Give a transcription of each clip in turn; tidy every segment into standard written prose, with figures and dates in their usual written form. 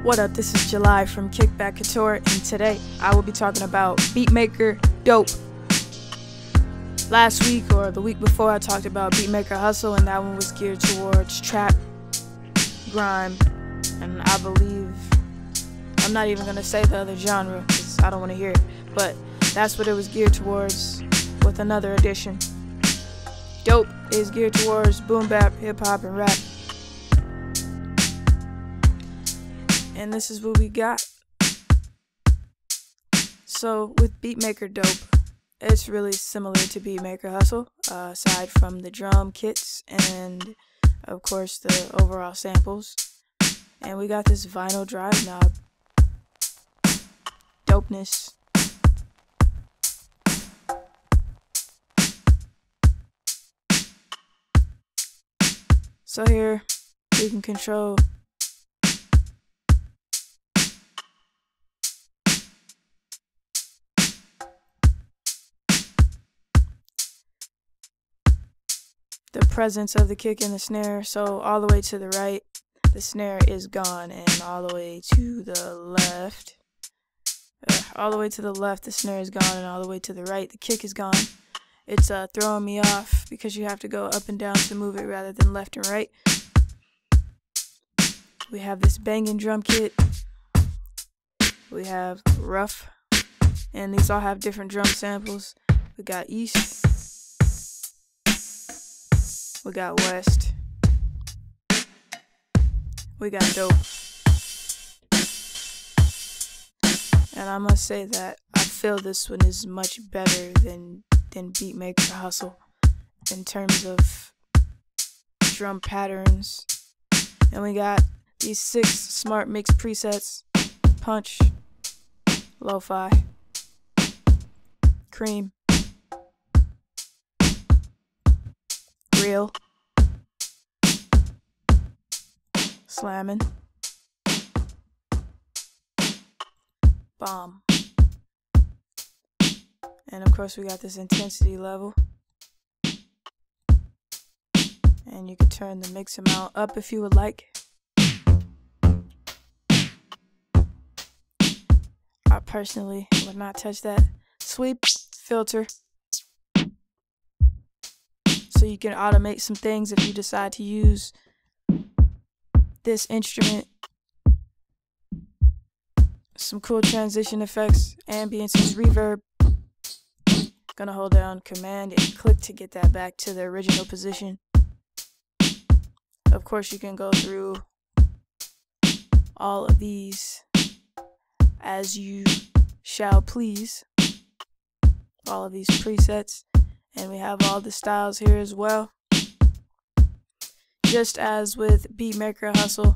What up, this is July from Kickback, Couture, and today I will be talking about Beatmaker Dope. Last week or the week before I talked about Beatmaker Hustle, and that one was geared towards trap, grime, and I believe, I'm not even going to say the other genre because I don't want to hear it, but that's what it was geared towards with another edition. Dope is geared towards boom bap, hip hop, and rap. And this is what we got. So with Beatmaker Dope, it's really similar to Beatmaker Hustle, aside from the drum kits and of course the overall samples. And we got this vinyl drive knob. Dopeness. So here we can control the presence of the kick and the snare. So all the way to the right, the snare is gone, and all the way to the left, the snare is gone, and all the way to the right, the kick is gone. It's throwing me off because you have to go up and down to move it rather than left and right. We have this banging drum kit. We have rough, and these all have different drum samples. We got east. We got west. We got dope. And I must say that I feel this one is much better than Beatmaker Hustle in terms of drum patterns. And we got these 6 smart mix presets: punch, lo-fi, cream, real, slamming, bomb. And of course we got this intensity level. And you can turn the mix amount up if you would like. I personally would not touch that. Sweep, filter. So you can automate some things if you decide to use this instrument. Some cool transition effects, ambiences, reverb. Gonna hold down Command and click to get that back to the original position. Of course you can go through all of these as you shall please. All of these presets. And we have all the styles here as well. Just as with Beatmaker Hustle,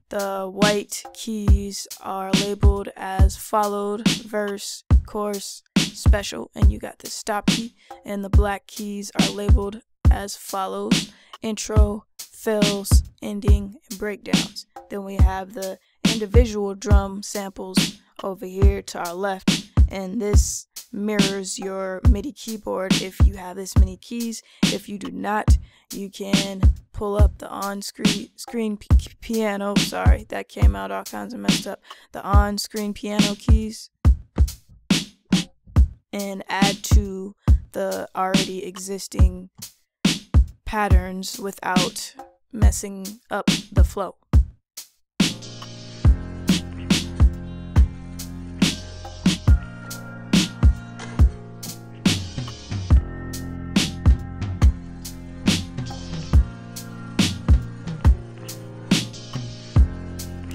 the white keys are labeled as followed, verse, chorus, special, and you got the stop key. And the black keys are labeled as follows: intro, fills, ending, and breakdowns. Then we have the individual drum samples over here to our left, and this mirrors your MIDI keyboard if you have this many keys. If you do not, you can pull up the on-screen piano. Sorry, that came out all kinds of messed up. The on-screen piano keys, and add to the already existing patterns without messing up the flow.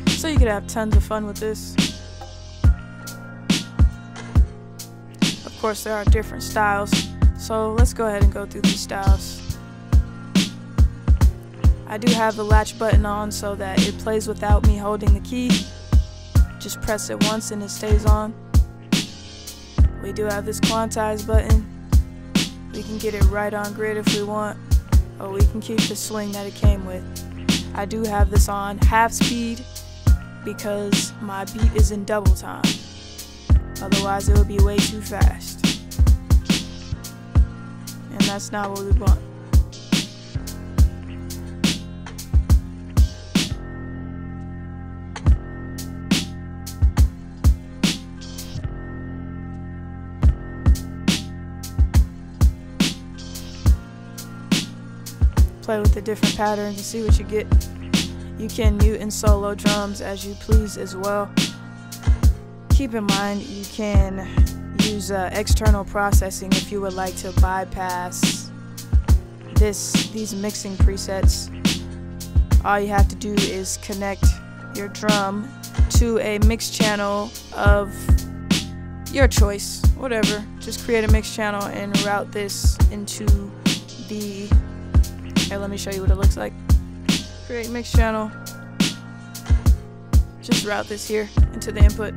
So you could have tons of fun with this. Of course, there are different styles, so let's go ahead and go through these styles. I do have the latch button on so that it plays without me holding the key. Just press it once and it stays on. We do have this Quantize button. We can get it right on grid if we want, or we can keep the swing that it came with. I do have this on half speed because my beat is in double time. Otherwise it would be way too fast. And that's not what we want. play with the different patterns and see what you get. You can mute and solo drums as you please as well. Keep in mind you can use external processing if you would like to bypass these mixing presets. All you have to do is connect your drum to a mix channel of your choice, whatever. Just create a mix channel and route this into the, here, let me show you what it looks like. Create mix channel, just route this here into the input.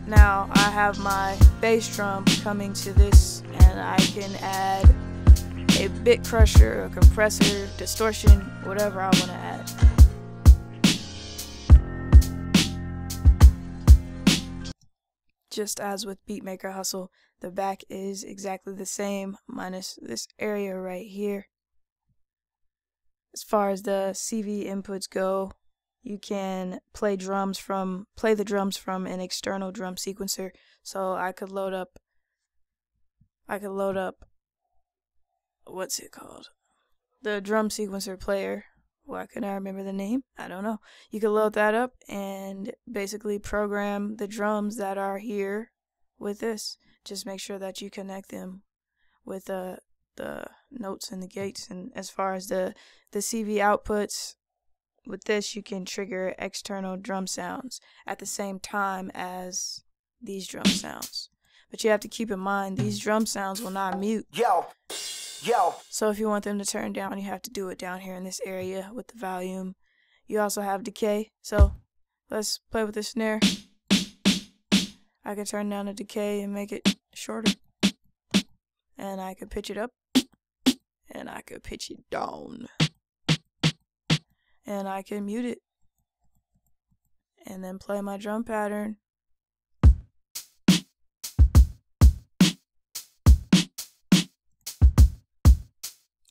Now I have my bass drum coming to this, and I can add a bit crusher, a compressor, distortion, whatever I want to add. Just as with Beatmaker Hustle, the back is exactly the same minus this area right here. As far as the CV inputs go, you can play the drums from an external drum sequencer. So I could load up what's it called? The drum sequencer player. Why can I remember the name? I don't know. You can load that up and basically program the drums that are here with this. Just make sure that you connect them with the notes and the gates. And as far as the CV outputs, with this you can trigger external drum sounds at the same time as these drum sounds. But you have to keep in mind these drum sounds will not mute. So if you want them to turn down, you have to do it down here in this area with the volume. You also have decay. So let's play with the snare. I can turn down the decay and make it shorter. And I can pitch it up. And I can pitch it down. And I can mute it. And then play my drum pattern.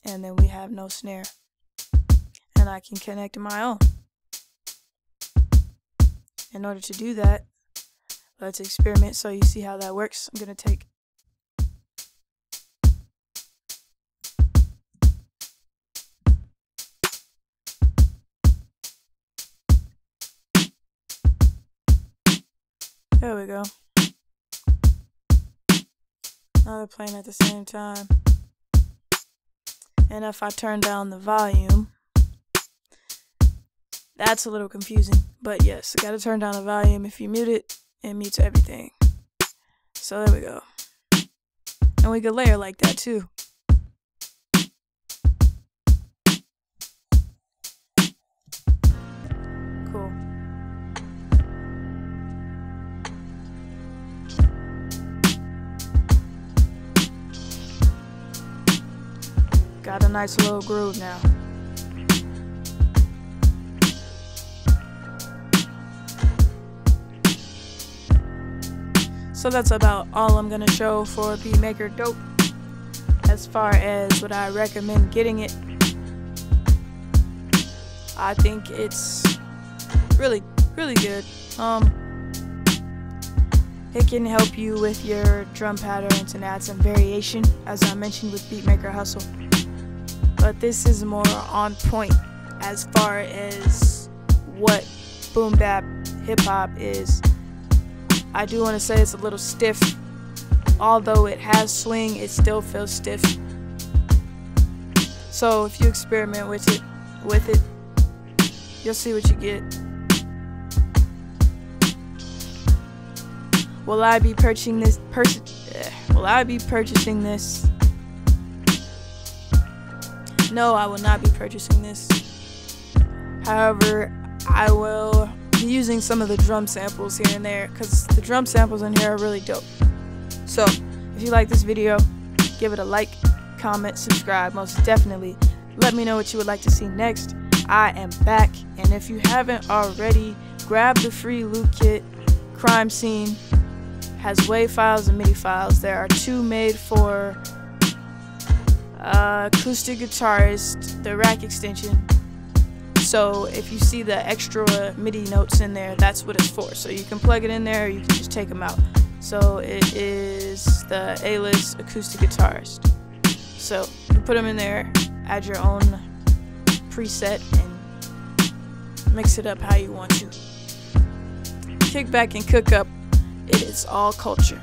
And then we have no snare. And I can connect my own. In order to do that, let's experiment so you see how that works. I'm going to take there we go. Now they're playing at the same time. And if I turn down the volume, that's a little confusing. But yes, I gotta turn down the volume. If you mute it, it mutes everything. So there we go. And we could layer like that too. Cool. Got a nice little groove now. So that's about all I'm gonna show for Beatmaker Dope as far as what I recommend getting it. I think it's really good. It can help you with your drum patterns and add some variation, as I mentioned with Beatmaker Hustle. But this is more on point as far as what boom bap hip hop is. I do want to say it's a little stiff. Although it has swing, it still feels stiff. So if you experiment with it, you'll see what you get. Will I be purchasing this? No, I will not be purchasing this. However, I will be using some of the drum samples here and there because the drum samples in here are really dope. So, if you like this video, give it a like, comment, subscribe, most definitely. Let me know what you would like to see next. I am back, and if you haven't already, grab the free loot kit. Crime Scene has WAV files and MIDI files. There are 2 made for acoustic guitarist, the rack extension. So if you see the extra MIDI notes in there, that's what it's for. So you can plug it in there, or you can just take them out. So it is the A-list acoustic guitarist. So you put them in there, add your own preset and mix it up how you want to. Kick back and cook up. It is all culture.